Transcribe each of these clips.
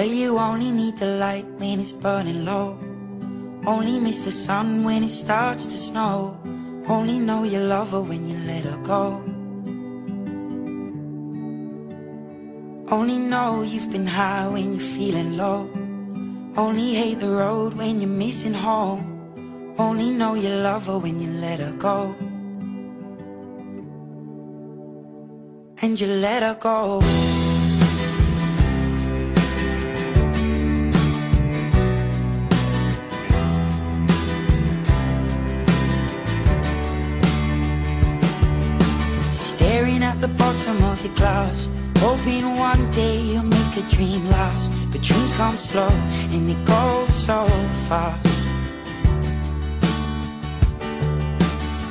Well, you only need the light when it's burning low. Only miss the sun when it starts to snow. Only know you love her when you let her go. Only know you've been high when you're feeling low. Only hate the road when you're missing home. Only know you love her when you let her go. And you let her go. Staring at the bottom of your glass, hoping one day you'll make a dream last. But dreams come slow and they go so fast.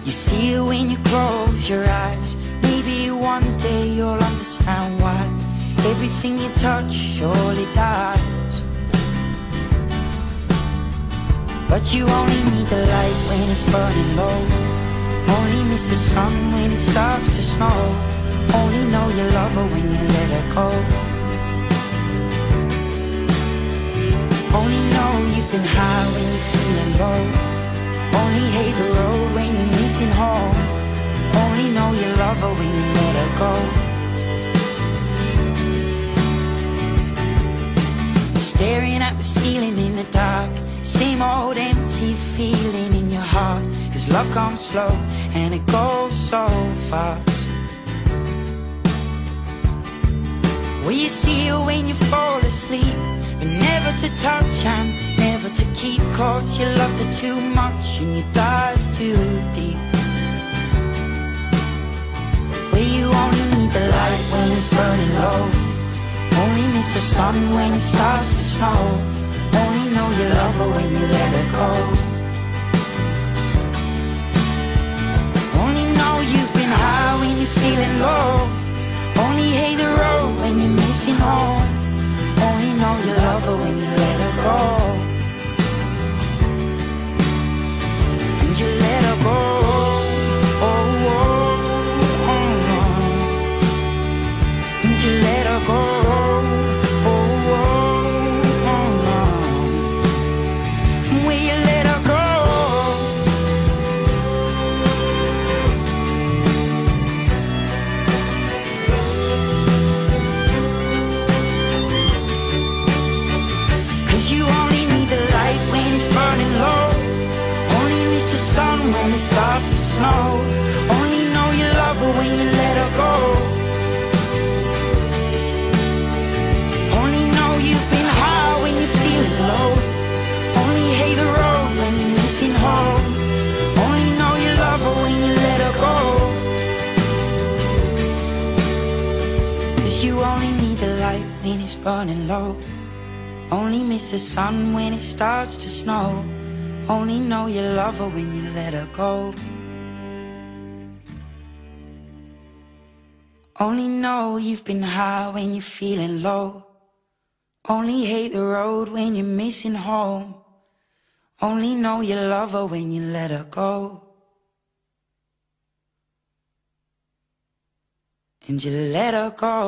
You see it when you close your eyes. Maybe one day you'll understand why everything you touch surely dies. But you only need the light when it's burning low. Only miss the sun when it starts to snow. Only know you love her when you let her go. Only know you've been high when you're feeling low. Only hate the road when you're missing home. Only know you love her when you let her go. Staring at the ceiling in the dark, same old empty feeling in your heart. 'Cause love comes slow and it goes so fast. Well, you see her when you fall asleep, but never to touch and never to keep. 'Cause you loved her too much and you dive too deep. Well, you only need the light when it's burning low. Only miss the sun when it starts to snow. Only know you love her when you let her go. Only know you've been high when you're feeling low. Only hate the road when you're missing home. Only know you love her when you let her go. And you let her go. Oh, oh, oh, oh. And you let her go. When it starts to snow, only know you love her when you let her go. Only know you've been high when you're feeling low. Only hate the road when you're missing home. Only know you love her when you let her go. 'Cause you only need the light when it's burning low. Only miss the sun when it starts to snow. Only know you love her when you let her go. Only know you've been high when you're feeling low. Only hate the road when you're missing home. Only know you love her when you let her go. And you let her go.